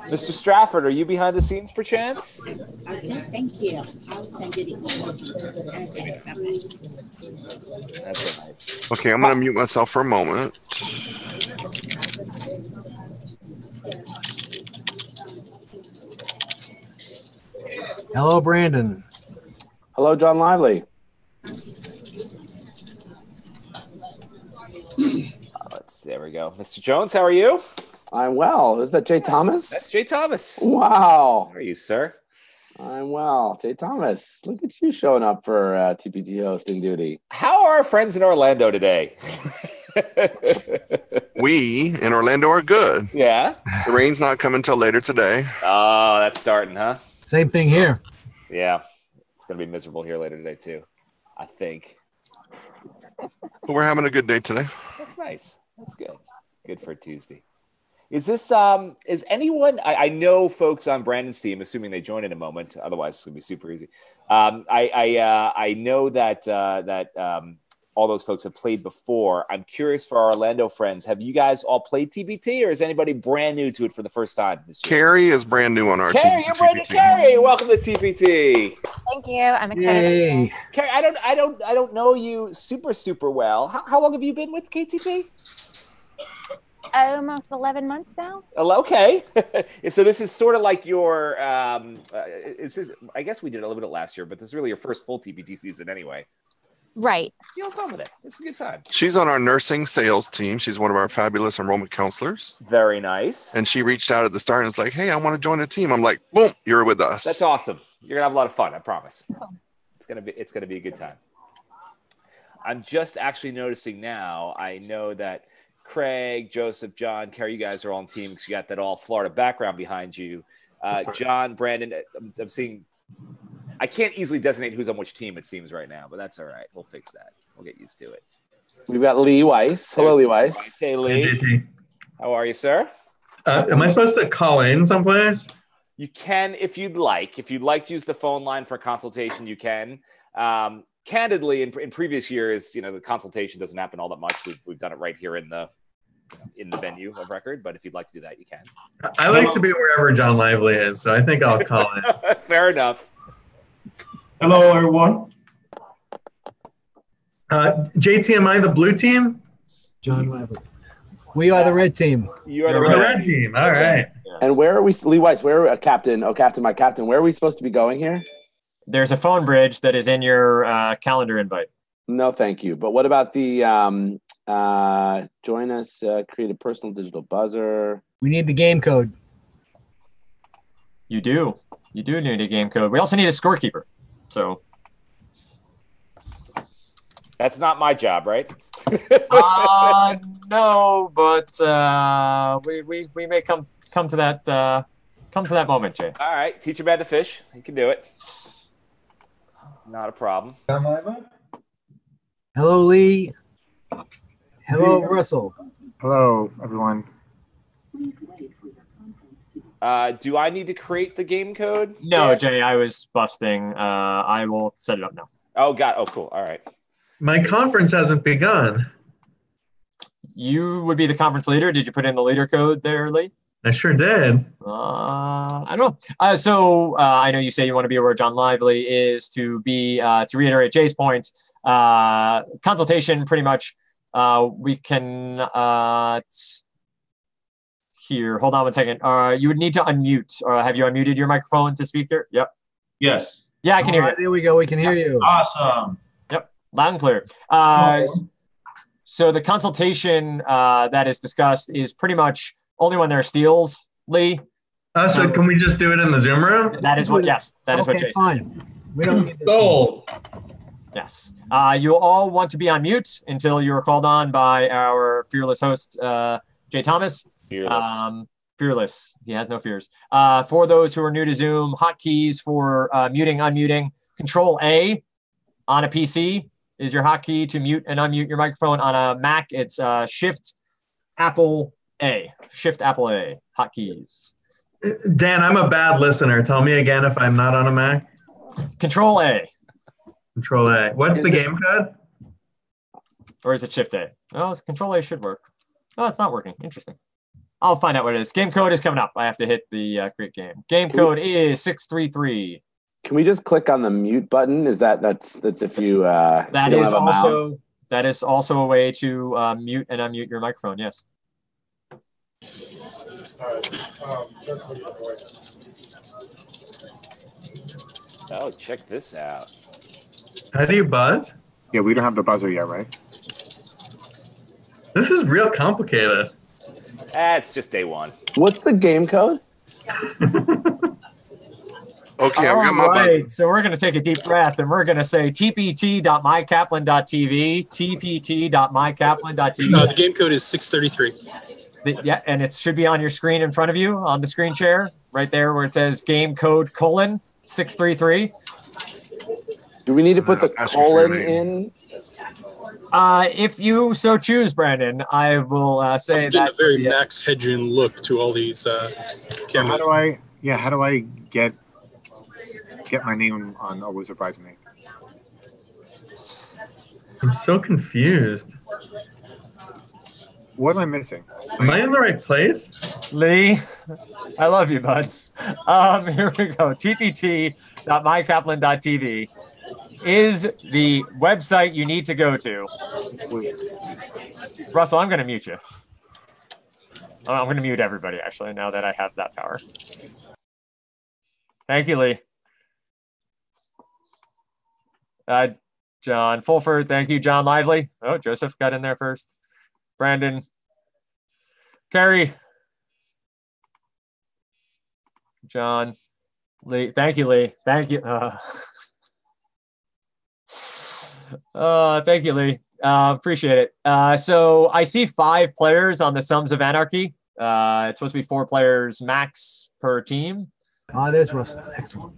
Mr. Strafford, are you behind the scenes, perchance? Okay, thank you. I'll send you the email. Okay, bye-bye. That's all right. Okay, I'm going to mute myself for a moment. Hello, Brandon. Hello, John Lively. There we go. Mr. Jones, how are you? I'm well. Is that Jay Thomas? That's Jay Thomas. Wow. How are you, sir? I'm well. Jay Thomas, look at you showing up for TPT hosting duty. How are our friends in Orlando today? We in Orlando are good. Yeah? The rain's not coming till later today. Oh, that's starting, huh? Same thing here. Yeah. It's going to be miserable here later today, too. I think. But we're having a good day today. That's nice. That's good. Good for a Tuesday. Is this is anyone I know folks on Brandon's team, assuming they join in a moment, otherwise it's gonna be super easy. I know that all those folks have played before. I'm curious for our Orlando friends, have you guys all played TPT, or is anybody brand new to it for the first time this year? Carrie is brand new on our team. Carrie, you're brand new. Carrie, welcome to TPT. Thank you. I'm excited. Yay. Carrie, I don't know you super well. How long have you been with KTP? Almost 11 months now. Okay. So this is sort of like your, I guess we did a little bit last year, but this is really your first full TPT season anyway. Right. You have fun with it. It's a good time. She's on our nursing sales team. She's one of our fabulous enrollment counselors. Very nice. And she reached out at the start and was like, hey, I want to join a team. I'm like, boom, you're with us. That's awesome. You're going to have a lot of fun, I promise. It's going to be a good time. I'm just actually noticing now, I know that Craig, Joseph, John, Carrie, you guys are all on team because you got that all Florida background behind you. John, Brandon, I'm seeing, I can't easily designate who's on which team it seems right now, but that's all right. We'll fix that. We'll get used to it. We've got Lee Weiss. Hello, Lee Weiss. Hey, Lee. Hey, JT. How are you, sir? Am I supposed to call in someplace? You can if you'd like. If you'd like to use the phone line for a consultation, you can. Candidly, in previous years, the consultation doesn't happen all that much. We've done it right here in the venue of record. But if you'd like to do that, you can. I like to be wherever John Lively is, so I think I'll call in. Fair enough. Hello, everyone. JT, am I the blue team? John Lively. We are the red team. You are the red team. All right. Yes. And where are we, Lee Weiss? Where are captain? Oh, captain, my captain. Where are we supposed to be going here? There's a phone bridge that is in your calendar invite. No, thank you. But what about the join us, create a personal digital buzzer? We need the game code. You do. You do need a game code. We also need a scorekeeper. So that's not my job, right? No, but we may come to that moment, Jay. All right, teach a man to fish. You can do it. Not a problem. Hello, Lee. Hello, Russell. Hello, everyone. Do I need to create the game code? No, Jay, I was busting. I will set it up now. Oh, God. Oh, cool. All right. My conference hasn't begun. You would be the conference leader. Did you put in the leader code there, Lee? I sure did. I don't know. So I know you say you want to be where John Lively is to be, to reiterate Jay's point, consultation pretty much, we can, here, hold on one second. You would need to unmute. Have you unmuted your microphone to speak here? Yep. Yes. Yeah, I can hear you. There we go. We can hear you. Awesome. Yep, loud and clear. So the consultation that is discussed is pretty much only when there are steals, Lee. So can we just do it in the Zoom room? That is what, yes, that is what Jay said. Fine. We don't need this. Gold. Yes. You all want to be on mute until you are called on by our fearless host, Jay Thomas. Fearless. Fearless. He has no fears. For those who are new to Zoom, hotkeys for muting, unmuting. Control A on a PC is your hotkey to mute and unmute your microphone. On a Mac, it's Shift Apple A. Shift Apple A. Hotkeys. Dan, I'm a bad listener. Tell me again if I'm not on a Mac. Control A. Control A. What's the game code? Or is it Shift A? Oh, Control A should work. Oh, it's not working. Interesting. I'll find out what it is. Game code is coming up. I have to hit the create game. Game code is 633. Can we just click on the mute button? That's if you That you don't is have a mouse? also a way to mute and unmute your microphone. Yes. Oh, check this out. How do you buzz? Yeah, we don't have the buzzer yet, right? This is real complicated. It's just day one. What's the game code? Okay, I've got my All right, buzzer. so we're going to take a deep breath and we're going to say tpt.mykaplan.tv, tpt.mykaplan.tv. The game code is 633. Yeah, and it should be on your screen in front of you on the screen share, right there where it says game code : 633. Do we need to put the Ask you for your colon name. in? If you so choose, Brandon, I will say I'm getting that. a very Max Hedgen look to all these How cameras. do I get my name on Always a Bridesmaid? I'm so confused. What am I missing? Am I in the right place? Lee, I love you, bud. Here we go. tpt.mykaplan.tv is the website you need to go to. Russell, I'm going to mute you. I'm going to mute everybody, actually, now that I have that power. Thank you, Lee. John Fulford, thank you. John Lively. Oh, Joseph got in there first. Brandon. Carrie. John. Lee. Thank you, Lee. Thank you. Thank you, Lee. Appreciate it. So I see 5 players on the Sums of Anarchy. It's supposed to be 4 players max per team. Oh, there's Russell. Excellent.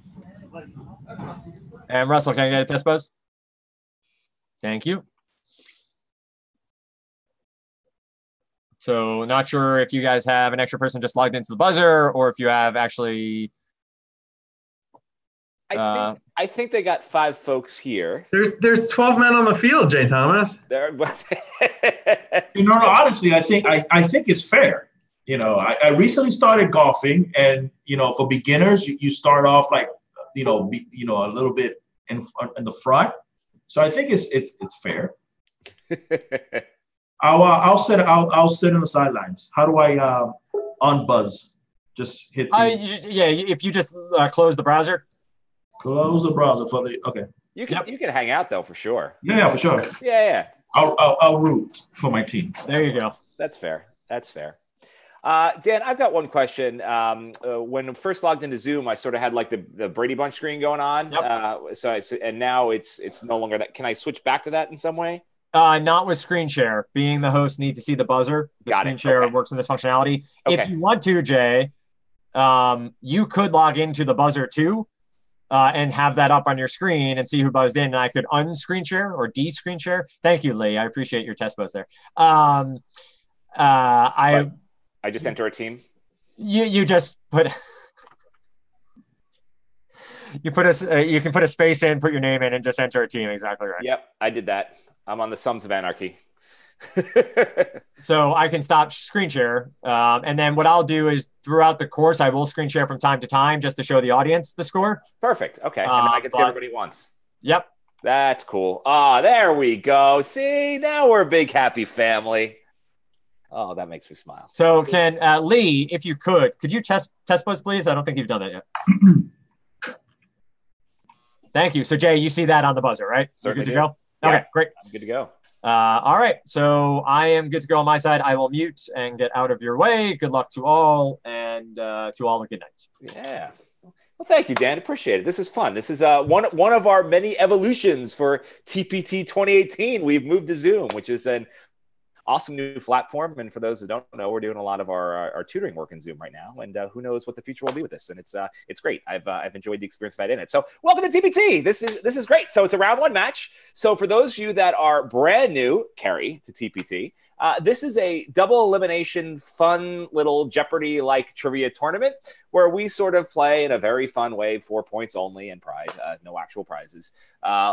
And Russell, can I get a test buzz? Thank you. So not sure if you guys have an extra person just logged into the buzzer or if you have actually. I think they got 5 folks here. There's 12 men on the field, Jay Thomas. There, but Honestly, I think it's fair. I recently started golfing, and for beginners, you start off like a little bit in the front. So I think it's fair. I'll sit in the sidelines. How do I unbuzz? Just hit. If you just close the browser. Close the browser for the okay. you can hang out though for sure. Yeah, for sure. Yeah. I'll root for my team. There you go. That's fair. Dan, I've got one question. When I first logged into Zoom, I sort of had like the Brady Bunch screen going on. Yep. And now it's no longer that. Can I switch back to that in some way? Not with screen share. Being the host, need to see the buzzer. The screen share works in this functionality. Okay. If you want to, Jay, you could log into the buzzer too, and have that up on your screen and see who buzzed in. And I could unscreen share or de-screen share. Thank you, Lee. I appreciate your test buzz there. I just enter a team. You just put. You can put a space in, put your name in, and just enter a team. Exactly right. Yep, I did that. I'm on the Sums of Anarchy. So I can stop screen share. And then what I'll do is throughout the course, I will screen share from time to time just to show the audience the score. Perfect. Okay. And then I can see everybody once. Yep. That's cool. There we go. See, now we're a big, happy family. Oh, that makes me smile. So can Lee, if you could you test buzz, please? I don't think you've done that yet. Thank you. So Jay, you see that on the buzzer, right? Certainly good to go? Yeah, okay, great. I'm good to go. All right. So I am good to go on my side. I will mute and get out of your way. Good luck to all, and to all a good night. Yeah. Well, thank you, Dan. Appreciate it. This is fun. This is one of our many evolutions for TPT 2018. We've moved to Zoom, which is an awesome new platform. And for those who don't know, we're doing a lot of our tutoring work in Zoom right now. And who knows what the future will be with this. And it's great. I've enjoyed the experience I've had in it. So welcome to TPT. This is great. So it's a round 1 match. So for those of you that are brand new, Carrie, to TPT, This is a double elimination, fun little Jeopardy-like trivia tournament where we sort of play in a very fun way, 4 points only and pride, no actual prizes.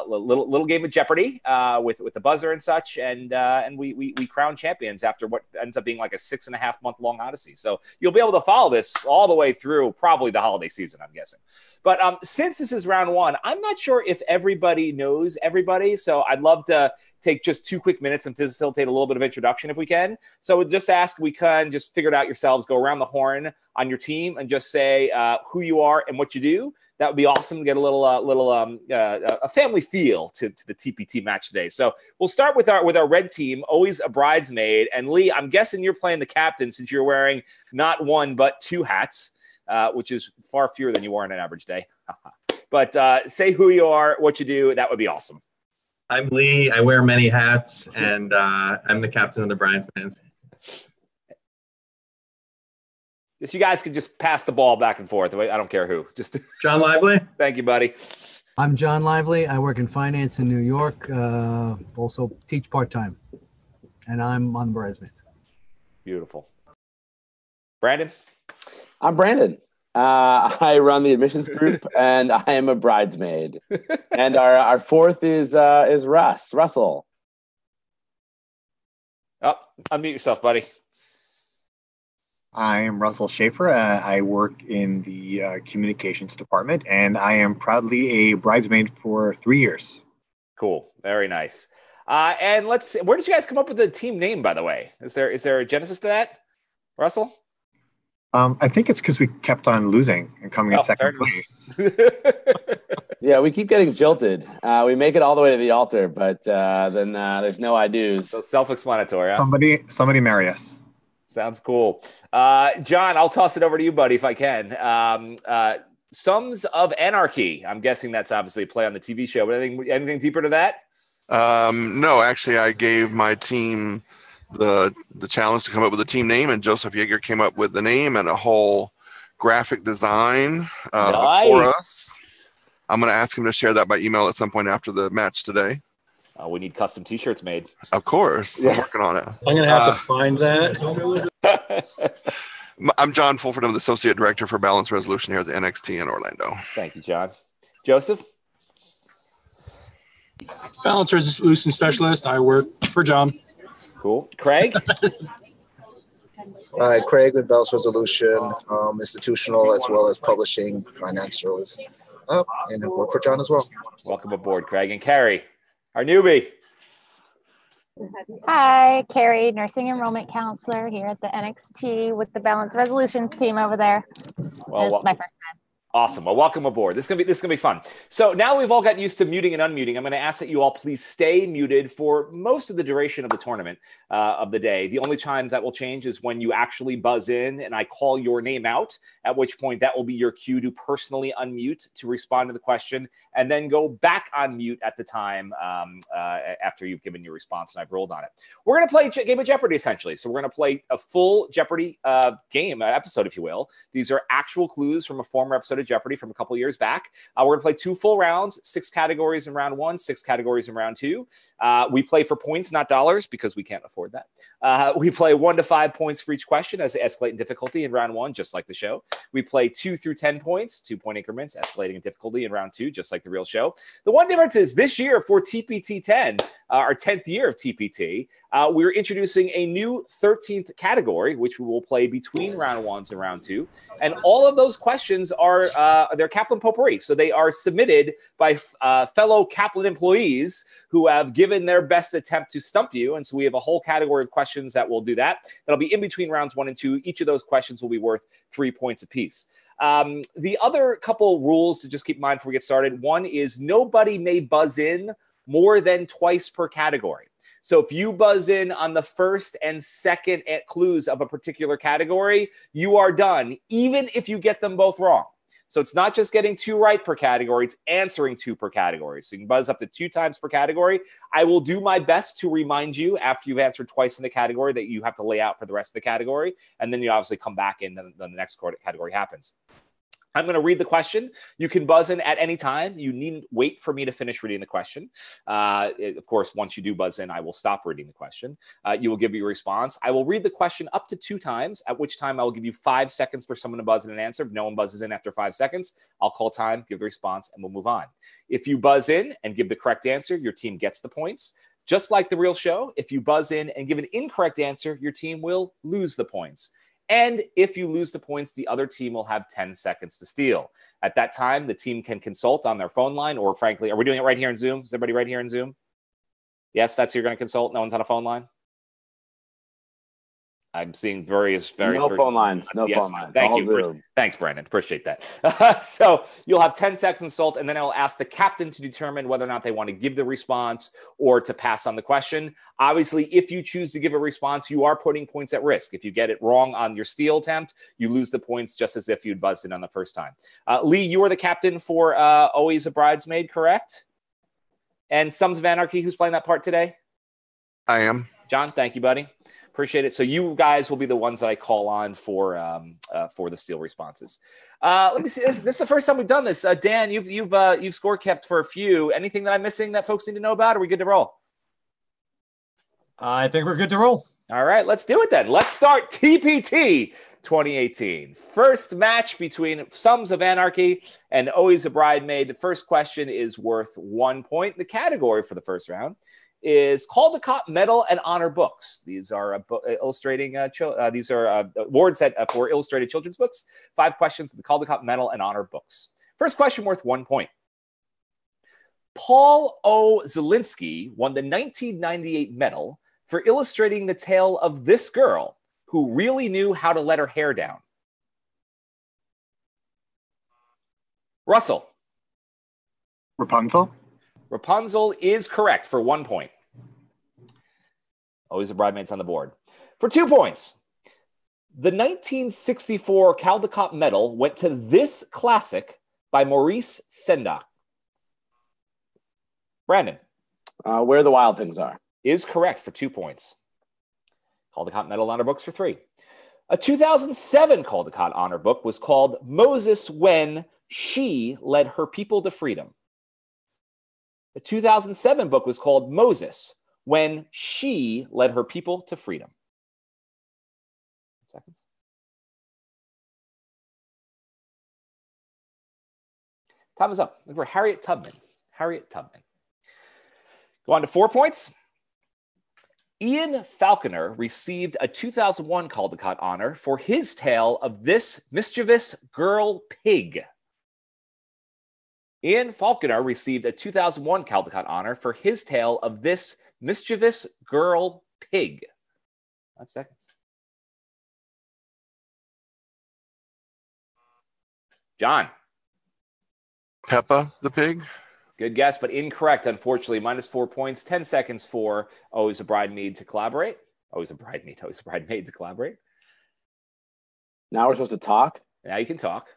Little game of Jeopardy with the buzzer and such, and we crown champions after what ends up being like a 6.5 month long odyssey. So you'll be able to follow this all the way through probably the holiday season, I'm guessing. But since this is round one, I'm not sure if everybody knows everybody, so I'd love to take just 2 quick minutes and facilitate a little bit of introduction if we can. So we'll just ask, we can just figure it out yourselves, go around the horn on your team and just say who you are and what you do. That would be awesome to get a little a family feel to the TPT match today. So we'll start with our red team, always a bridesmaid. And Lee, I'm guessing you're playing the captain since you're wearing not 1 but 2 hats, which is far fewer than you wear on an average day. But say who you are, what you do. That would be awesome. I'm Lee. I wear many hats, and I'm the captain of the Bridesmaids. Just you guys can just pass the ball back and forth. I don't care who. Just John Lively. Thank you, buddy. I'm John Lively. I work in finance in New York. Also teach part-time. And I'm on the Bridesmaids. Beautiful. Brandon? I'm Brandon. I run the admissions group, and I am a bridesmaid. And our fourth is Russell. Oh, unmute yourself, buddy. I am Russell Schaefer. I work in the communications department, and I am proudly a bridesmaid for 3 years. Cool. Very nice. And let's see, where did you guys come up with the team name, by the way? Is there a genesis to that, Russell? I think it's because we kept on losing and coming in second place. Yeah, we keep getting jilted. We make it all the way to the altar, but then there's no I do's. So self-explanatory, huh? Somebody marry us. Sounds cool. John, I'll toss it over to you, buddy, if I can. Sons of Anarchy. I'm guessing that's obviously a play on the TV show, but anything deeper to that? No, actually, I gave my team the challenge to come up with a team name, and Joseph Yeager came up with the name and a whole graphic design for us. I'm going to ask him to share that by email at some point after the match today. We need custom T-shirts made. Of course. Yeah. I'm working on it. I'm going to have to find that. I'm John Fulford. I'm the Associate Director for Balance Resolution here at the NXT in Orlando. Thank you, John. Joseph? Balance Resolution Specialist. I work for John. Cool. Craig? Hi, Craig with Balance Resolution, institutional as well as publishing, financials, and I work for John as well. Welcome aboard, Craig. And Carrie, our newbie. Hi, Carrie, nursing enrollment counselor here at the NXT with the Balance Resolutions team over there. This is my first time. Awesome. Well, welcome aboard. This is gonna be fun. So now we've all gotten used to muting and unmuting. I'm going to ask that you all please stay muted for most of the duration of the tournament of the day. The only time that will change is when you actually buzz in and I call your name out, at which point that will be your cue to personally unmute to respond to the question and then go back on mute at the time after you've given your response and I've rolled on it. We're going to play a game of Jeopardy, essentially. So we're going to play a full Jeopardy episode, if you will. These are actual clues from a former episode of Jeopardy from a couple years back. We're going to play 2 full rounds, 6 categories in round 1, 6 categories in round 2. We play for points, not dollars, because we can't afford that. We play 1 to 5 points for each question as they escalate in difficulty in round 1, just like the show. We play 2 through 10 points, 2-point increments, escalating in difficulty in round 2, just like the real show. The one difference is this year for TPT 10, our 10th year of TPT, we're introducing a new 13th category, which we will play between round 1s and round 2. And all of those questions are they're Kaplan potpourri. So they are submitted by fellow Kaplan employees who have given their best attempt to stump you. And so we have a whole category of questions that will do that. That'll be in between rounds 1 and 2. Each of those questions will be worth 3 points apiece. The other couple rules to just keep in mind before we get started. One is nobody may buzz in more than twice per category. So if you buzz in on the first and second clues of a particular category, you are done, even if you get them both wrong. So it's not just getting 2 right per category, it's answering 2 per category. So you can buzz up to 2 times per category. I will do my best to remind you after you've answered twice in the category that you have to lay out for the rest of the category. And then you obviously come back in, then the next category happens. I'm going to read the question. You can buzz in at any time. You needn't wait for me to finish reading the question. Of course, once you do buzz in, I will stop reading the question. You will give me your response. I will read the question up to 2 times, at which time I will give you 5 seconds for someone to buzz in and answer. If no one buzzes in after 5 seconds, I'll call time, give the response, and we'll move on. If you buzz in and give the correct answer, your team gets the points. Just like the real show, if you buzz in and give an incorrect answer, your team will lose the points. And if you lose the points, the other team will have 10 seconds to steal. At that time, the team can consult on their phone line, or frankly, are we doing it right here in Zoom? Is everybody right here in Zoom? Yes, that's who you're going to consult. No one's on a phone line? I'm seeing various no phone lines. No phone lines. Thank you. Thanks, Brandon. Appreciate that. So you'll have 10 seconds to consult, and then I'll ask the captain to determine whether or not they want to give the response or to pass on the question. Obviously, if you choose to give a response, you are putting points at risk. If you get it wrong on your steal attempt, you lose the points just as if you'd buzzed in on the first time. Lee, you are the captain for Always a Bridesmaid, correct? And Sons of Anarchy, who's playing that part today? I am. John, thank you, buddy. Appreciate it. So you guys will be the ones that I call on for the steal responses. Let me see. This is the first time we've done this. Dan, you've score kept for a few. Anything that I'm missing that folks need to know about? Are we good to roll? I think we're good to roll. All right, let's do it then. Let's start TPT 2018. First match between Sons of Anarchy and Always a Bridesmaid. The first question is worth 1 point. The category for the first round is Caldecott Medal and Honor Books. These are illustrating. These are awards for illustrated children's books. 5 questions. The Caldecott Medal and Honor Books. First question worth 1 point. Paul O. Zielinski won the 1998 medal for illustrating the tale of this girl who really knew how to let her hair down. Russell. Rapunzel. Rapunzel is correct for 1 point. Always a Bridesmaid's on the board. For 2 points, the 1964 Caldecott Medal went to this classic by Maurice Sendak. Brandon. Where the Wild Things Are. Is correct for 2 points. Caldecott Medal Honor Books for 3. A 2007 Caldecott Honor Book was called Moses When She Led Her People to Freedom. The 2007 book was called Moses, When She Led Her People to Freedom. Seconds. Time is up. Look for Harriet Tubman. Harriet Tubman. Go on to 4 points. Ian Falconer received a 2001 Caldecott honor for his tale of This Mischievous Girl Pig. Ian Falconer received a 2001 Caldecott honor for his tale of This Mischievous Girl Pig. 5 seconds. John. Peppa the Pig. Good guess, but incorrect, unfortunately. Minus 4 points. 10 seconds for Always a Bridesmaid to collaborate. Always a Bridesmaid to collaborate. Now we're supposed to talk? Now you can talk.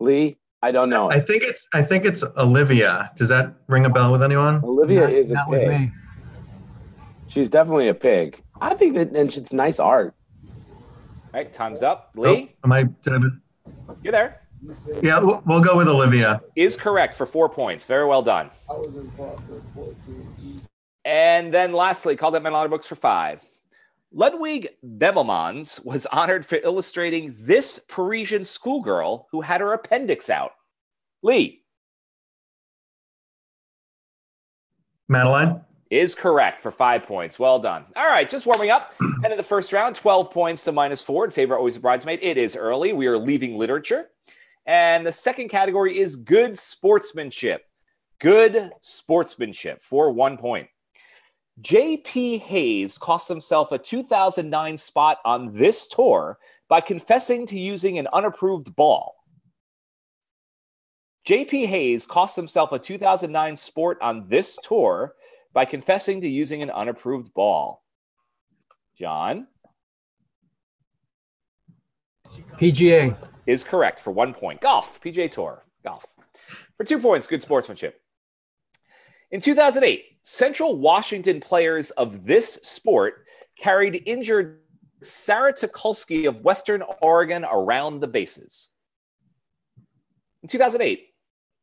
Lee, I don't know. I think it's Olivia. Does that ring a bell with anyone? Olivia is a Not pig. with me. She's definitely a pig. I think that, and it's nice art. All right, time's up. Lee? You're there. Yeah, we'll go with Olivia. Is correct for 4 points. Very well done. And then lastly, Caldecott Medal Honor Books for 5. Ludwig Bebelmans was honored for illustrating this Parisian schoolgirl who had her appendix out. Lee. Madeline. Is correct for 5 points. Well done. All right, just warming up. End of the first round, 12 points to minus 4 in favor of Always a Bridesmaid. It is early. We are leaving literature. And the second category is good sportsmanship. Good sportsmanship for 1 point. J.P. Hayes cost himself a 2009 spot on this tour by confessing to using an unapproved ball. J.P. Hayes cost himself a 2009 sport on this tour by confessing to using an unapproved ball. John? PGA. Is correct for 1 point. Golf. PGA Tour. Golf. For 2 points, good sportsmanship. In 2008, Central Washington players of this sport carried injured Sarah Tukulski of Western Oregon around the bases. in 2008?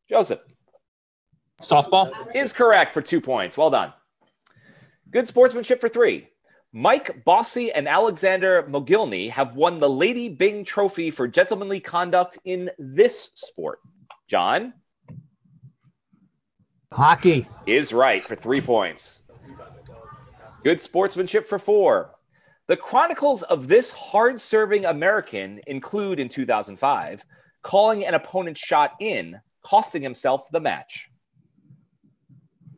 Joseph. Softball. Is correct for 2 points. Well done. Good sportsmanship for 3. Mike Bossy and Alexander Mogilny have won the Lady Bing Trophy for gentlemanly conduct in this sport. John? Hockey. Is right for 3 points. Good sportsmanship for 4. The chronicles of this hard-serving American include, in 2005, calling an opponent shot in, costing himself the match.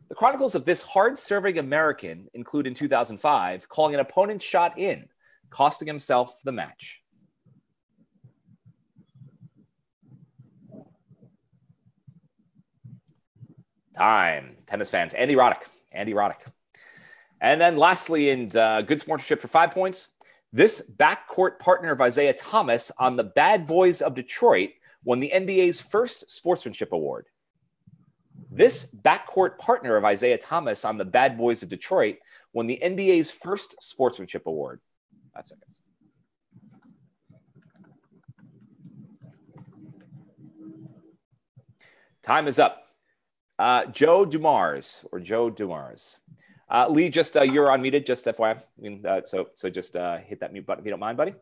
The chronicles of this hard-serving American include, in 2005, calling an opponent shot in, costing himself the match. Time. Tennis fans. Andy Roddick. Andy Roddick. And then lastly, in good sportsmanship for 5 points, this backcourt partner of Isaiah Thomas on the Bad Boys of Detroit won the NBA's first sportsmanship award. This backcourt partner of Isaiah Thomas on the Bad Boys of Detroit won the NBA's first sportsmanship award. 5 seconds. Time is up. Joe Dumars or Joe Dumars. Lee, just you're unmuted, just FYI. So just hit that mute button if you don't mind, buddy.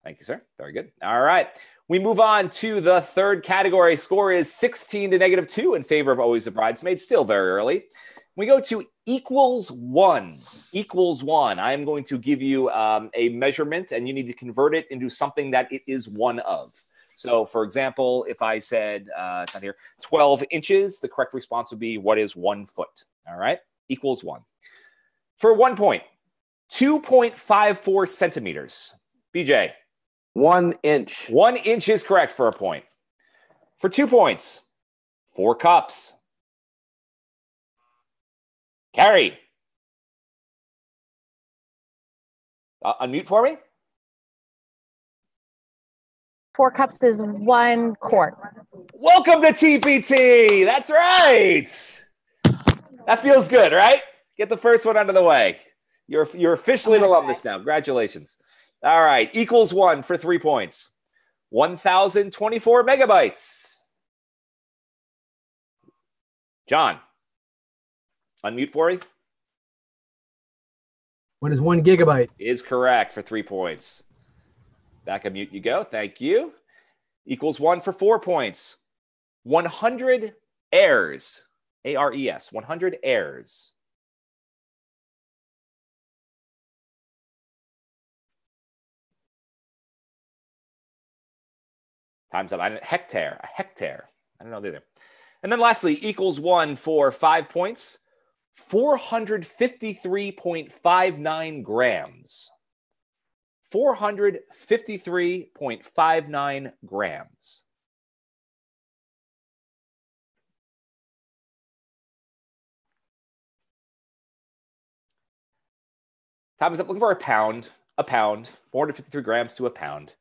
Thank you, sir. Very good. All right. We move on to the third category. Score is 16 to -2 in favor of Always a Bridesmaid. Still very early. We go to equals 1. Equals 1. I am going to give you a measurement, and you need to convert it into something that it is one of. So, for example, if I said, it's not here, 12 inches, the correct response would be, what is 1 foot? All right. Equals 1. For 1 point, 2.54 centimeters. BJ. 1 inch. 1 inch is correct for a point. For 2 points, 4 cups. Carrie. Unmute for me. 4 cups is 1 quart. Welcome to TPT. That's right. That feels good, right? Get the first one out of the way. You're officially an alumnus now. Congratulations. All right. Equals 1 for 3 points. 1,024 megabytes. John. Unmute for me. What is 1 gigabyte? Is correct for 3 points. Back on mute you go. Thank you. Equals 1 for 4 points. 100 airs. A-R-E-S. 100 airs. Time's up. Hectare. A hectare. I don't know either. And then lastly, equals 1 for 5 points. 453.59 grams. 453.59 grams. Time is up. Looking for a pound. 453 grams to a pound.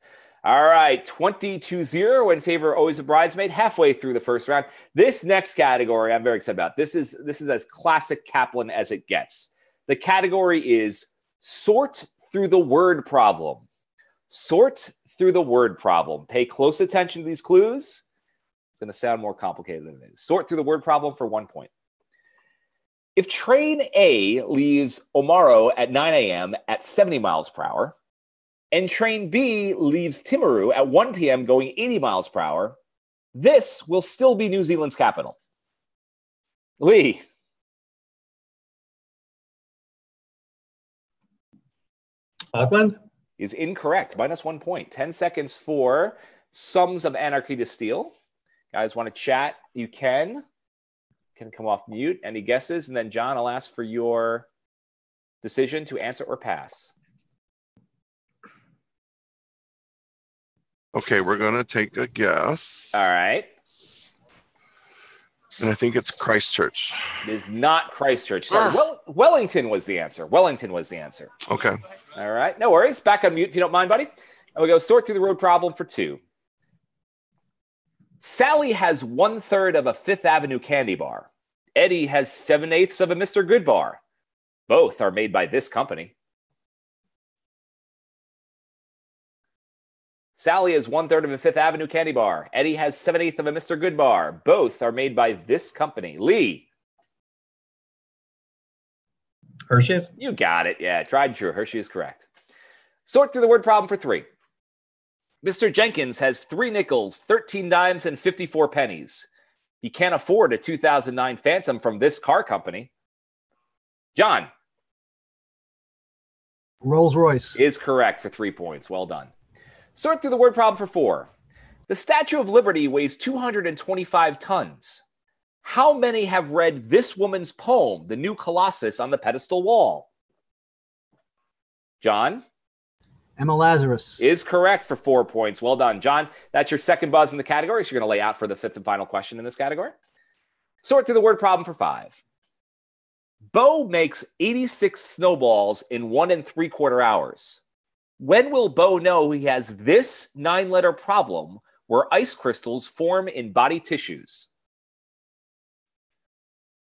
All right, 20-0 in favor of Always a Bridesmaid, halfway through the first round. This next category, I'm very excited about. This is as classic Kaplan as it gets. The category is sort through the word problem. Sort through the word problem. Pay close attention to these clues. It's going to sound more complicated than it is. Sort through the word problem for 1 point. If train A leaves Omaro at 9 a.m. at 70 miles per hour, and train B leaves Timaru at 1 p.m. going 80 miles per hour, this will still be New Zealand's capital. Lee. Auckland? Is incorrect. -1 point. 10 seconds for Sums of Anarchy to steal. Guys want to chat? You can come off mute. Any guesses? And then, John, I'll ask for your decision to answer or pass. Okay, we're going to take a guess. All right. And I think it's Christchurch. It is not Christchurch. Sorry. Wellington was the answer. Wellington was the answer. Okay. All right. No worries. Back on mute if you don't mind, buddy. And we go sort through the road problem for 2. Sally has 1/3 of a Fifth Avenue candy bar. Eddie has 7/8 of a Mr. Good bar. Both are made by this company. Sally is 1/3 of a Fifth Avenue candy bar. Eddie has 7/8 of a Mr. Good bar. Both are made by this company. Lee. Hershey's. You got it. Yeah, tried and true. Hershey is correct. Sort through the word problem for 3. Mr. Jenkins has 3 nickels, 13 dimes, and 54 pennies. He can't afford a 2009 Phantom from this car company. John. Rolls Royce. Is correct for 3 points. Well done. Sort through the word problem for 4. The Statue of Liberty weighs 225 tons. How many have read this woman's poem, The New Colossus, on the pedestal wall? John? Emma Lazarus. Is correct for 4 points. Well done, John. That's your second buzz in the category, so you're going to lay out for the 5th and final question in this category. Sort through the word problem for 5. Bo makes 86 snowballs in 1 3/4 hours. When will Bo know he has this 9-letter problem where ice crystals form in body tissues?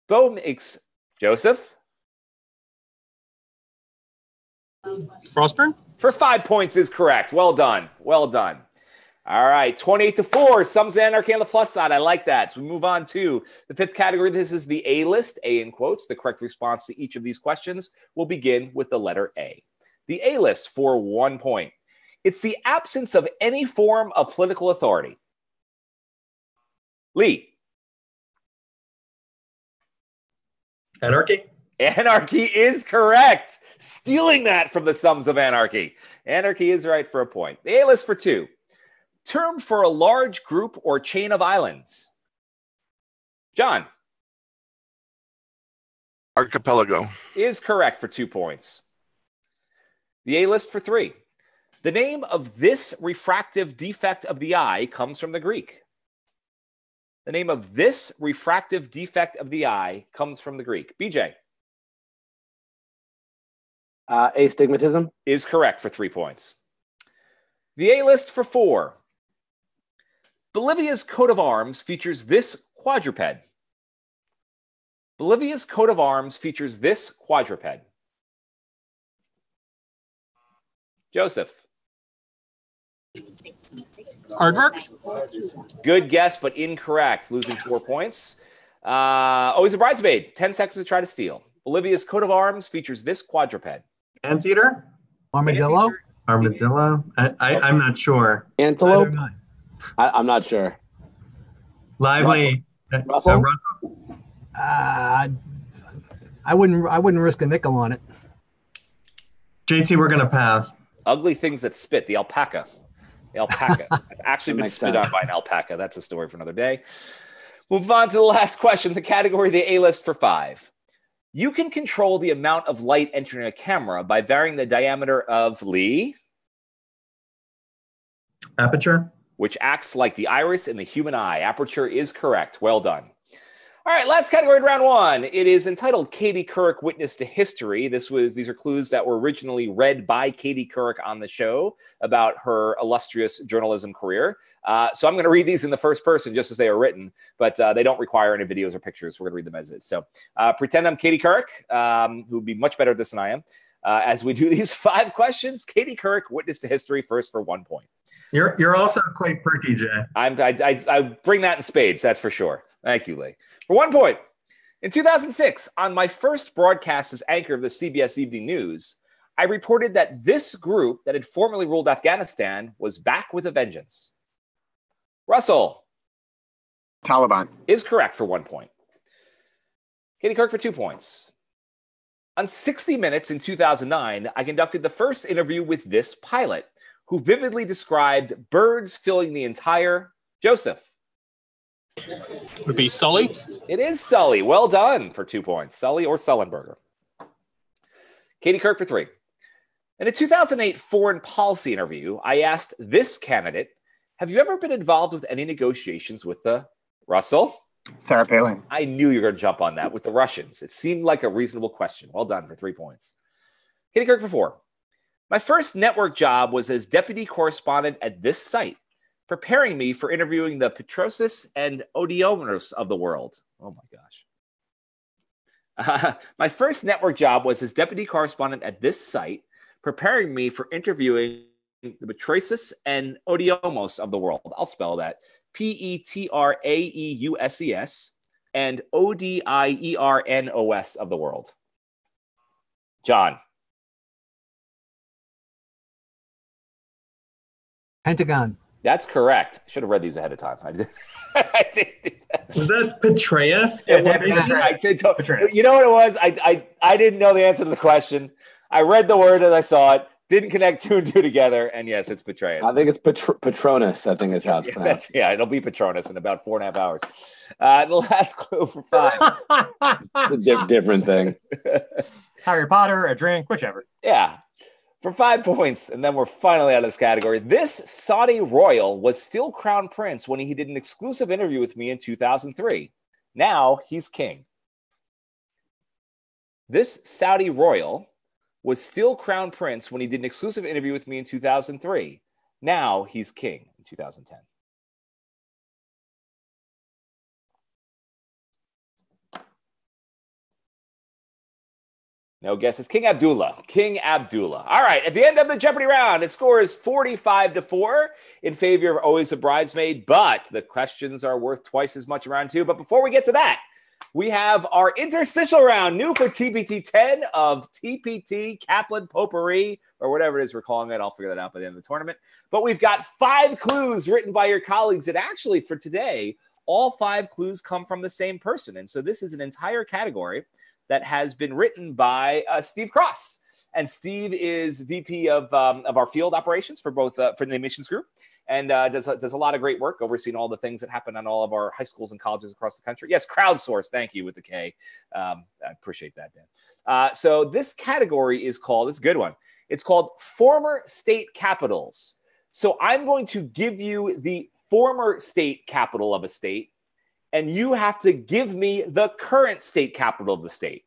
Bo makes... Joseph? Frostburn? For 5 points is correct. Well done. Well done. All right, 28-4. Sums Anarchy on the plus side. I like that. So we move on to the 5th category. This is the A list, A in quotes. The correct response to each of these questions will begin with the letter A. The A list for 1 point. It's the absence of any form of political authority. Lee. Anarchy. Anarchy is correct. Stealing that from the Sums of Anarchy. Anarchy is right for a point. The A list for 2. Term for a large group or chain of islands. John. Archipelago. Is correct for 2 points. The A list for 3. The name of this refractive defect of the eye comes from the Greek. The name of this refractive defect of the eye comes from the Greek. BJ. Astigmatism. Is correct for 3 points. The A list for 4. Bolivia's coat of arms features this quadruped. Bolivia's coat of arms features this quadruped. Joseph. Aardvark? Good guess, but incorrect. Losing 4 points. He's a bridesmaid. 10 seconds to try to steal. Bolivia's coat of arms features this quadruped. Anteater? Armadillo? Armadillo? I'm not sure. Antelope? I'm not sure. Lively. Russell? I wouldn't risk a nickel on it. JT, we're gonna pass. Ugly things that spit. The alpaca. The alpaca. I've actually been makes spit sense. on by an alpaca. That's a story for another day. Move on to the last question. The category, the A list for 5. You can control the amount of light entering a camera by varying the diameter of Lee, Aperture. which acts like the iris in the human eye. Aperture is correct. Well done. All right, last category in round 1. It is entitled Katie Couric Witness to History. These are clues that were originally read by Katie Couric on the show about her illustrious journalism career. So I'm going to read these in the first person just as they are written, but they don't require any videos or pictures. We're going to read them as is. So pretend I'm Katie Couric, who would be much better at this than I am. As we do these 5 questions, Katie Couric Witness to History first for 1 point. You're also quite perky, Jay. I bring that in spades, that's for sure. Thank you, Lee. For 1 point, in 2006, on my first broadcast as anchor of the CBS Evening News, I reported that this group that had formerly ruled Afghanistan was back with a vengeance. Russell. Taliban. Is correct for 1 point. Katie Couric for 2 points. On 60 Minutes in 2009, I conducted the first interview with this pilot, who vividly described birds filling the entire... Joseph. Would be Sully. It is Sully. Well done for 2 points. Sully or Sullenberger. Katie Couric for 3. In a 2008 foreign policy interview, I asked this candidate, have you ever been involved with any negotiations with the... Russell? Sarah Palin. I knew you were going to jump on that with the Russians. It seemed like a reasonable question. Well done for 3 points. Katie Couric for 4. My first network job was as deputy correspondent at this site, preparing me for interviewing the Petrosis and Odiomenos of the world. Oh my gosh. My first network job was as deputy correspondent at this site, preparing me for interviewing the Petraeus and Odiomos of the world. I'll spell that. Petraeus and Odiernos of the world. John. Pentagon. That's correct. Should have read these ahead of time. I did that. Was that Petraeus? Yeah, Petraeus. You know what it was? I didn't know the answer to the question. I read the word as I saw it. Didn't connect 2 and 2 together, and yes, it's Petraeus. I think it's Patronus. I think is how it's pronounced. It'll be Patronus in about 4.5 hours. The last clue for 5. It's a different thing. Harry Potter, a drink, whichever. Yeah, for 5 points, and then we're finally out of this category. This Saudi royal was still crown prince when he did an exclusive interview with me in 2003. Now he's king. This Saudi royal was still crown prince when he did an exclusive interview with me in 2003. Now he's king in 2010. No guesses. King Abdullah. King Abdullah. All right. At the end of the Jeopardy round, it scores 45-4 in favor of Always a Bridesmaid, but the questions are worth twice as much in round 2. But before we get to that, we have our interstitial round, new for TPT 10 of TPT Kaplan Potpourri, or whatever it is we're calling it. I'll figure that out by the end of the tournament. But we've got 5 clues written by your colleagues. And actually, for today, all 5 clues come from the same person. And so this is an entire category that has been written by Steve Cross. And Steve is VP of our field operations for both for the admissions group, and does a lot of great work overseeing all the things that happen on all of our high schools and colleges across the country. Yes, crowdsource. Thank you with the K. I appreciate that, Dan. So this category is called, it's a good one. It's called former state capitals. So I'm going to give you the former state capital of a state, and you have to give me the current state capital of the state.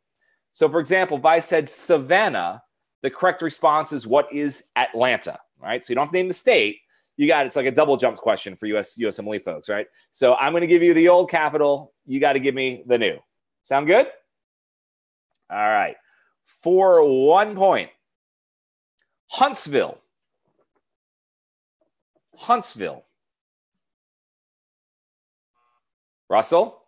So, for example, if I said Savannah, the correct response is what is Atlanta, right? So you don't have to name the state. You got it's like a double jump question for USMLE folks, right? So I'm going to give you the old capital. You got to give me the new. Sound good? All right. For 1 point, Huntsville. Huntsville. Russell?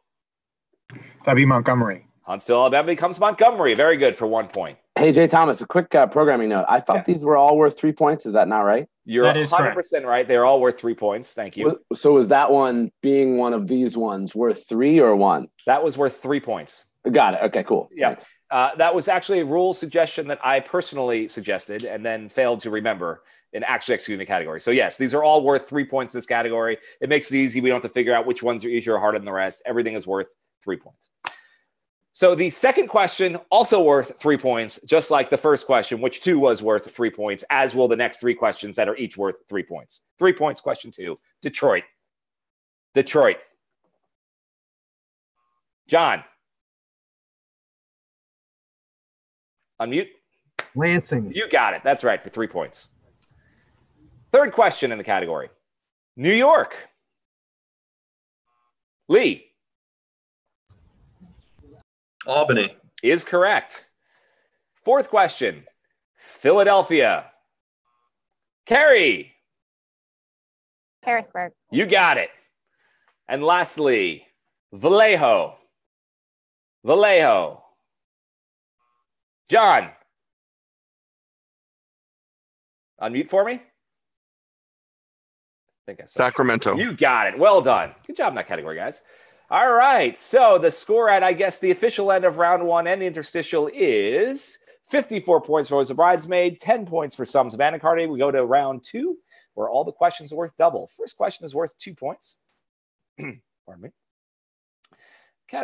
That'd be Montgomery. Huntsville, Alabama becomes Montgomery. Very good for 1 point. Hey, Jay Thomas, a quick programming note. I thought these were all worth 3 points. Is that not right? You're 100% right. They're all worth 3 points. Thank you. So was that one being one of these ones worth 3 or 1? That was worth 3 points. Got it. Okay, cool. Yeah. That was actually a rule suggestion that I personally suggested and then failed to remember and actually executing the category. So yes, these are all worth 3 points in this category. It makes it easy. We don't have to figure out which ones are easier or harder than the rest. Everything is worth 3 points. So the second question also worth 3 points, just like the first question, which too was worth 3 points, as will the next 3 questions that are each worth 3 points. 3 points, question 2. Detroit. Detroit. John. Unmute. Lansing. You got it. That's right, for 3 points. Third question in the category. New York. Lee. Albany. Is correct. Fourth question. Philadelphia. Carrie. Harrisburg. You got it. And lastly, Vallejo. Vallejo. John. Unmute for me. I think I saw Sacramento. You got it. Well done. Good job in that category, guys. All right. So the score at, I guess, the official end of round 1 and the interstitial is 54 points for Always a Bridesmaid, 10 points for Sums of Anarchy. We go to round 2, where all the questions are worth double. First question is worth 2 points. Pardon me.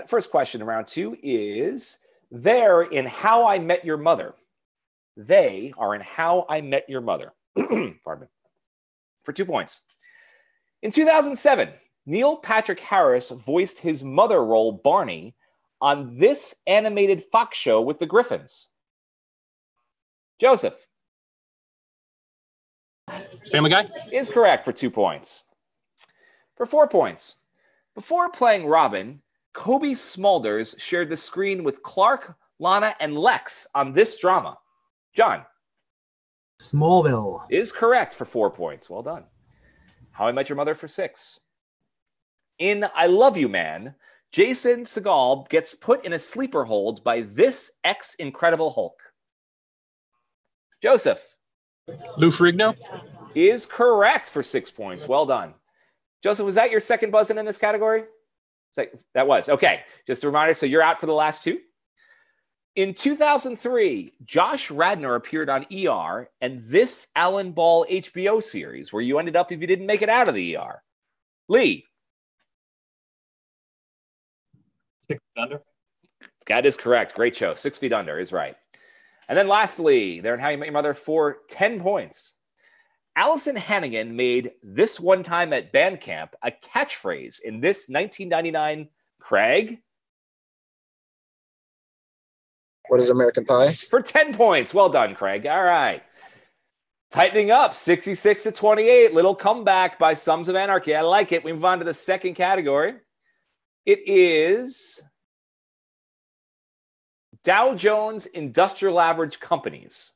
First question in round 2 is, they're in How I Met Your Mother. They are in How I Met Your Mother. Pardon me. For 2 points. In 2007, Neil Patrick Harris voiced his mother role, Barney, on this animated Fox show with the Griffins. Joseph. Family Guy? Is correct for 2 points. For 4 points. Before playing Robin, Kobe Smulders shared the screen with Clark, Lana, and Lex on this drama. John. Smallville. Is correct for 4 points. Well done. How I Met Your Mother for 6. In I Love You, Man, Jason Segel gets put in a sleeper hold by this ex-Incredible Hulk. Joseph. Lou Ferrigno. Is correct for 6 points. Well done. Joseph, was that your second buzz in this category? That was. Okay. Just a reminder, so you're out for the last 2. In 2003, Josh Radnor appeared on ER and this Alan Ball HBO series where you ended up if you didn't make it out of the ER. Lee. 6 Feet Under. That is correct. Great show. 6 Feet Under is right. And then lastly, there in How You Met Your Mother for 10 points. Allison Hannigan made this one time at band camp a catchphrase in this 1999 Craig. What is American Pie? For 10 points. Well done, Craig. All right. Tightening up, 66-28. Little comeback by Sons of Anarchy. I like it. We move on to the second category. It is Dow Jones Industrial Average Companies.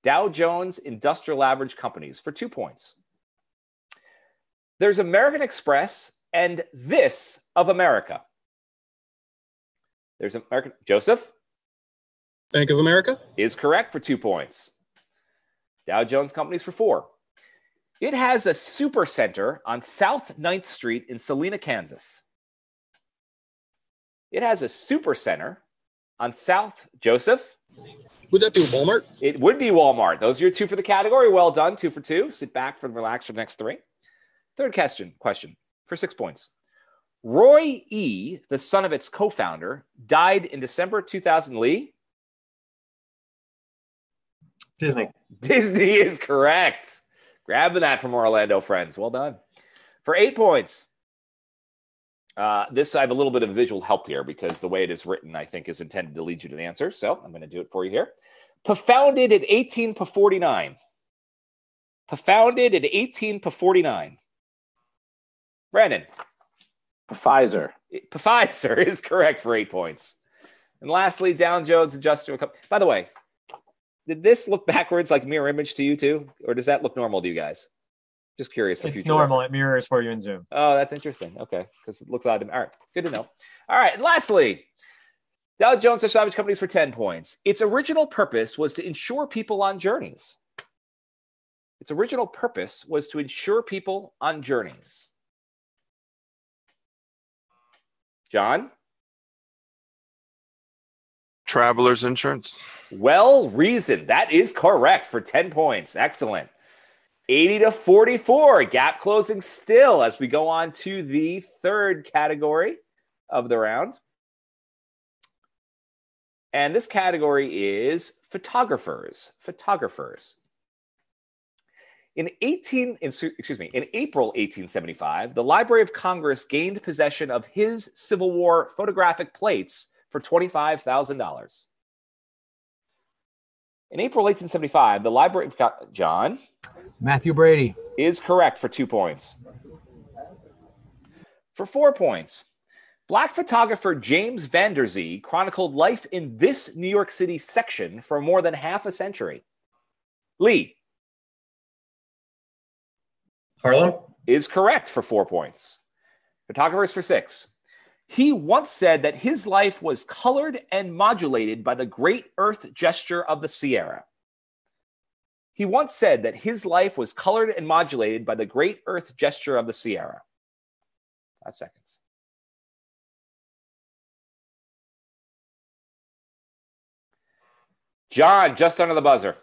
Dow Jones Industrial Average Companies for 2 points. There's American Express and this of America. There's American. Joseph? Bank of America. Is correct for 2 points. Dow Jones Companies for 4. It has a super center on South 9th Street in Salina, Kansas. It has a super center on South. Joseph? Would that be Walmart? It would be Walmart. Those are your 2 for the category. Well done. 2 for 2. Sit back and relax for the next 3. Third question for 6 points. Roy E., the son of its co-founder, died in December 2000. Lee? Disney. Disney is correct. Grabbing that from Orlando friends. Well done. For 8 points. This, I have a little bit of visual help here because the way it is written, I think, is intended to lead you to the answer. So I'm going to do it for you here. Founded in 1849. Founded in 1849. Brandon. Pfizer. Pfizer is correct for 8 points. And lastly, Dow Jones Industrial Company. By the way, did this look backwards like mirror image to you too? Or does that look normal to you guys? Just curious for future. It's normal. It mirrors for you in Zoom. Oh, that's interesting. Okay. Because it looks odd to me. All right. Good to know. All right. And lastly, Dow Jones Industrial Average Companies for 10 points. Its original purpose was to insure people on journeys. Its original purpose was to insure people on journeys. John? Traveler's insurance. Well reasoned. That is correct for 10 points. Excellent. 80-44. Gap closing still as we go on to the third category of the round. And this category is photographers. Photographers. In April 1875, the Library of Congress gained possession of his Civil War photographic plates for $25,000. In April 1875, the Library of John? Matthew Brady. Is correct for 2 points. For 4 points, Black photographer James Van Der Zee chronicled life in this New York City section for more than half a century. Lee? Harlem? Is correct for 4 points. Photographers for 6. He once said that his life was colored and modulated by the great earth gesture of the Sierra. He once said that his life was colored and modulated by the great earth gesture of the Sierra. 5 seconds. John, just under the buzzer.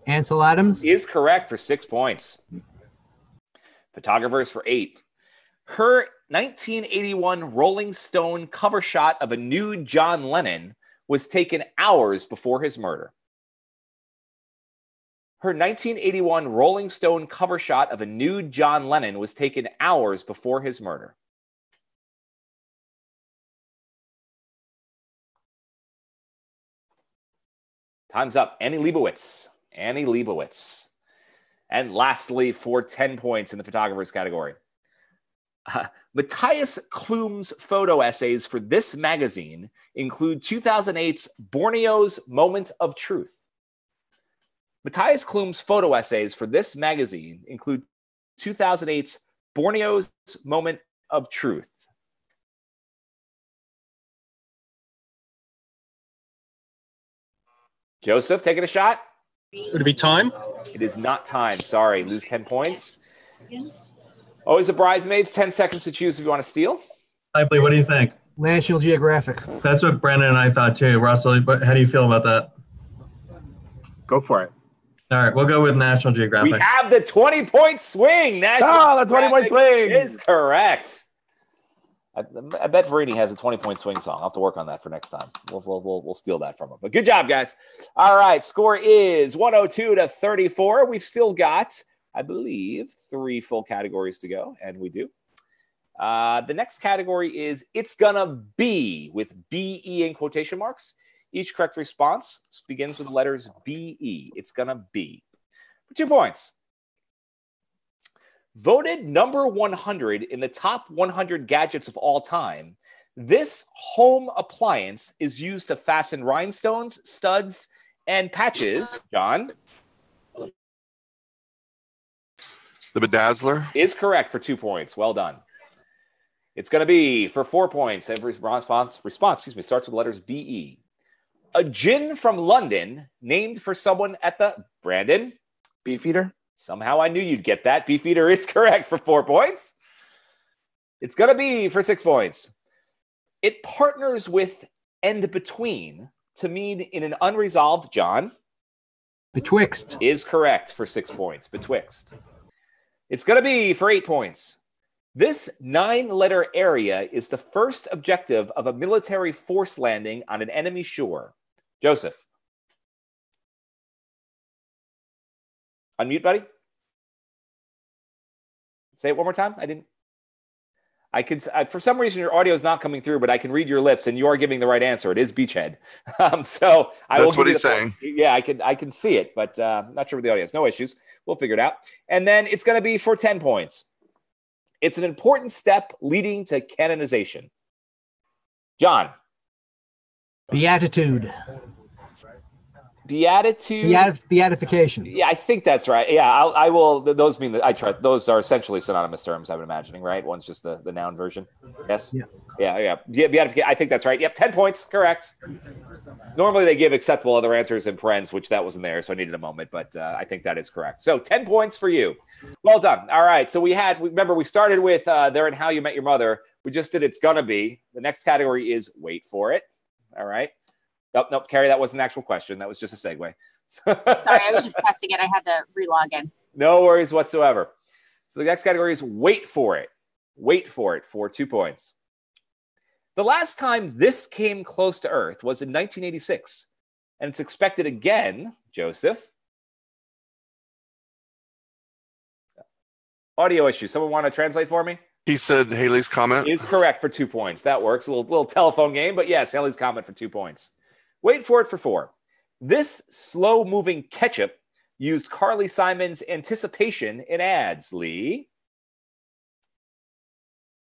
Ansel Adams. Is correct for 6 points. Photographers for 8. Her 1981 Rolling Stone cover shot of a nude John Lennon was taken hours before his murder. Her 1981 Rolling Stone cover shot of a nude John Lennon was taken hours before his murder. Time's up. Annie Leibovitz. Annie Leibovitz. And lastly, for 10 points in the photographers category. Matthias Klum's photo essays for this magazine include 2008's Borneo's Moment of Truth. Matthias Klum's photo essays for this magazine include 2008's Borneo's Moment of Truth. Joseph, taking a shot? Would it be time? It is not time. Sorry, lose 10 points. Always a bridesmaids, 10 seconds to choose if you want to steal. Lively, what do you think? National Geographic. That's what Brandon and I thought too. Russell, but how do you feel about that? Go for it. All right, we'll go with National Geographic. We have the 20-point swing. The 20-point swing is correct. I bet Verini has a 20-point swing song. I'll have to work on that for next time. We'll steal that from him. But good job, guys. All right, score is 102-34. We've still got, I believe, 3 full categories to go, and we do. The next category is It's Gonna Be, with B-E in quotation marks. Each correct response begins with the letters B-E. It's gonna be. For 2 points. Voted number 100 in the top 100 gadgets of all time, this home appliance is used to fasten rhinestones, studs, and patches. John? The Bedazzler is correct for 2 points. Well done. It's going to be for 4 points. Every response starts with the letters B-E. A gin from London named for someone at the Brandon? Beefeater. Somehow I knew you'd get that. Beefeater is correct for 4 points. It's going to be for 6 points. It partners with and between to mean in an unresolved, John? Betwixt. Is correct for 6 points. Betwixt. It's going to be for 8 points. This 9-letter area is the first objective of a military force landing on an enemy shore. Joseph. Unmute, buddy. Say it one more time. I can. For some reason, your audio is not coming through, but I can read your lips, and you are giving the right answer. It is Beachhead. So that's what he's saying. Yeah, I can see it, but not sure with the audio. No issues. We'll figure it out. And then it's going to be for 10 points. It's an important step leading to canonization. John. Beatitude. Beatification. Yeah, I think that's right. Yeah, I will. Those mean that I try. Those are essentially synonymous terms, I'm imagining, right? One's just the noun version. Yes. Yeah. Beatification. I think that's right. Yep. 10 points. Correct. Normally they give acceptable other answers in parens, which that wasn't there, so I needed a moment, but I think that is correct. So 10 points for you. Well done. All right. So remember we started with There and How You Met Your Mother. We just did It's Gonna Be. The next category is Wait for It. All right. Nope, Carrie, that wasn't an actual question. That was just a segue. Sorry, I was just testing it. I had to re-log in. No worries whatsoever. So the next category is Wait for It. Wait for It for 2 points. The last time this came close to Earth was in 1986, and it's expected again, Joseph. Audio issue. Someone want to translate for me? He said Haley's Comet is correct for 2 points. That works. A little telephone game, but yes, Haley's Comet for 2 points. Wait for it for 4. This slow-moving ketchup used Carly Simon's anticipation in ads. Lee?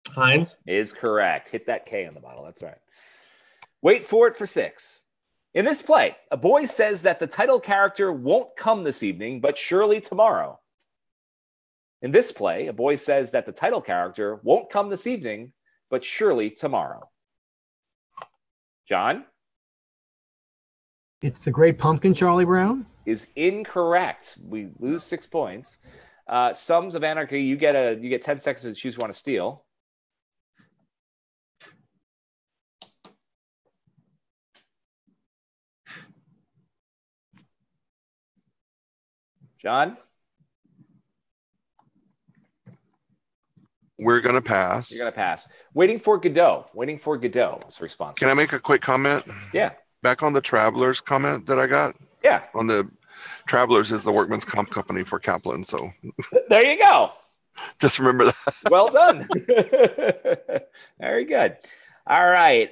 Heinz. Is correct. Hit that K on the bottle. That's right. Wait for it for 6. In this play, a boy says that the title character won't come this evening, but surely tomorrow. In this play, a boy says that the title character won't come this evening, but surely tomorrow. John? It's The Great Pumpkin, Charlie Brown? Is incorrect. We lose 6 points. Sons of Anarchy, you get 10 seconds to choose one to steal. John? We're going to pass. You're going to pass. Waiting for Godot. Waiting for Godot is the response. Can I make a quick comment? Yeah. Back on the Travelers comment that I got. Yeah. On the Travelers is the workman's comp company for Kaplan. So there you go. Just remember that. Well done. Very good. All right.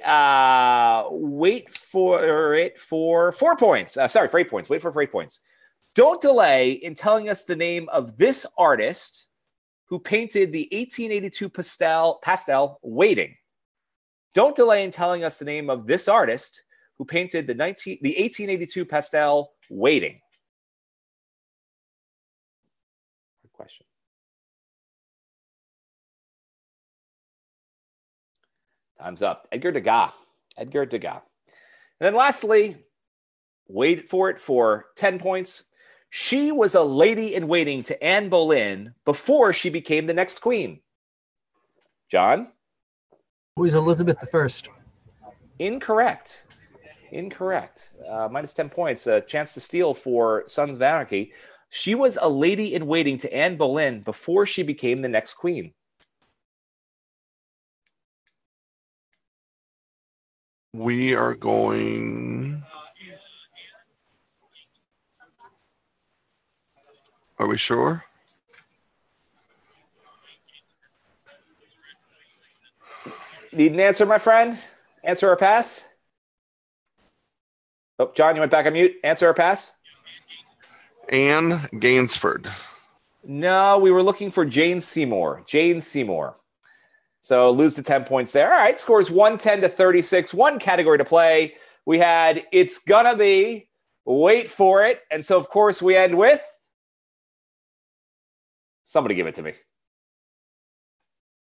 Wait for it for 4 points. For 8 points. Wait for 8 points. Don't delay in telling us the name of this artist who painted the 1882 pastel Waiting. Don't delay in telling us the name of this artist who painted the 1882 pastel Waiting. question. Time's up. Edgar Degas. Edgar Degas. And then lastly, wait for it for 10 points. She was a lady in waiting to Anne Boleyn before she became the next queen. John? Who is Elizabeth I? Incorrect. Incorrect. Minus 10 points. A chance to steal for Sons of Anarchy. She was a lady in waiting to Anne Boleyn before she became the next queen. We are going. Are we sure? Need an answer, my friend? Answer or pass? Oh, John, you went back on mute. Answer or pass? Anne Gainsford. No, we were looking for Jane Seymour. Jane Seymour. So lose the 10 points there. All right, scores 110 to 36. One category to play. We had It's Gonna Be, Wait for It. And so, of course, we end with somebody give it to me.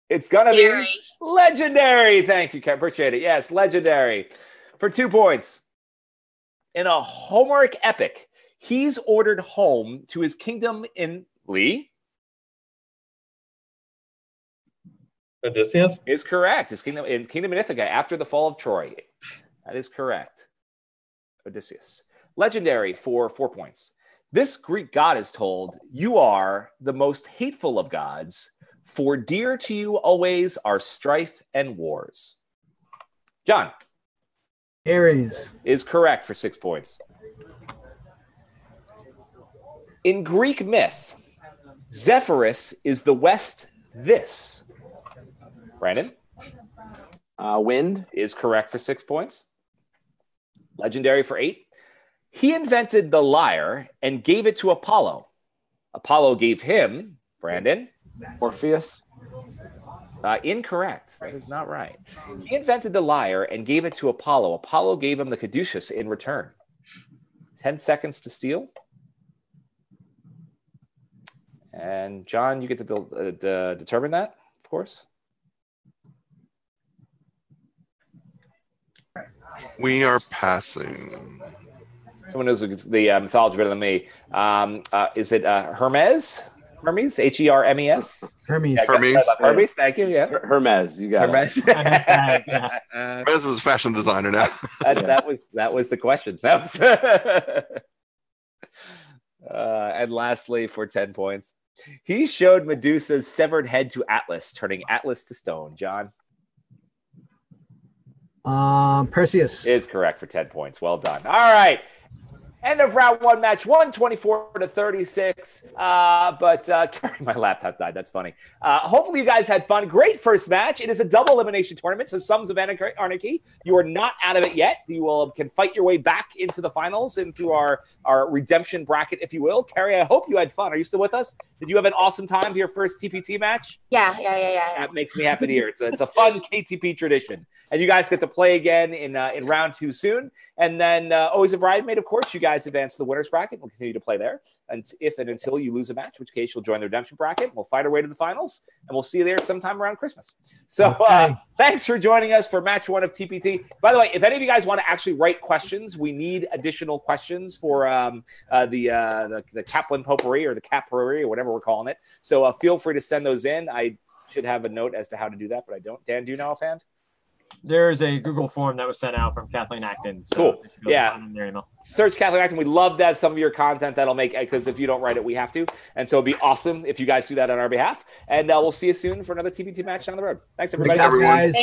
It's Gonna Be Legendary. Thank you, Ken. Appreciate it. Yes, Legendary. For 2 points. In a Homeric epic, he's ordered home to his kingdom in Lee. Odysseus is correct. His kingdom in Ithaca after the fall of Troy. That is correct. Odysseus. Legendary for 4 points. This Greek god is told, "You are the most hateful of gods, for dear to you always are strife and wars." John. Ares is correct for 6 points. In Greek myth, Zephyrus is the west this. Brandon? Wind is correct for 6 points. Legendary for 8. He invented the lyre and gave it to Apollo. Apollo gave him, Brandon? Orpheus. Incorrect. That is not right. He invented the lyre and gave it to Apollo. Apollo gave him the caduceus in return. 10 seconds to steal. And John, you get to determine that, of course. We are passing. Someone knows the mythology better than me. Is it Hermes? Hermes? H-E-R-M-E-S? Hermes. Yeah, Hermes, thank you. Yeah. Hermes, you got Hermes. it. Hermes is a fashion designer now. that was the question. That was and lastly, for 10 points, he showed Medusa's severed head to Atlas, turning Atlas to stone. John? Perseus is correct for 10 points. Well done. All right. End of round 1 match, 124 to 36. But Carrie, my laptop died. That's funny. Hopefully you guys had fun. Great first match. It is a double elimination tournament, so Sons of Anarchy, you are not out of it yet. You can fight your way back into the finals and through our redemption bracket, if you will. Carrie, I hope you had fun. Are you still with us? Did you have an awesome time for your first TPT match? Yeah. That makes me happy to hear. It's a fun KTP tradition. And you guys get to play again in round 2 soon. And then always a Bridesmaid, of course, you guys advance to the winner's bracket. We'll continue to play there. And if and until you lose a match, in which case you'll join the redemption bracket. We'll fight our way to the finals. And we'll see you there sometime around Christmas. So thanks for joining us for match 1 of TPT. By the way, if any of you guys want to actually write questions, we need additional questions for the Kaplan Potpourri or the Cappourri or whatever we're calling it. So feel free to send those in. I should have a note as to how to do that, but I don't. Dan, do you know offhand? There's a Google form that was sent out from Kathleen Acton. So cool. Yeah. Search Kathleen Acton. We'd love to have some of your content that'll make, because if you don't write it, we have to. And so it'd be awesome if you guys do that on our behalf. And we'll see you soon for another TPT match down the road. Thanks, everybody. Thanks, everyone.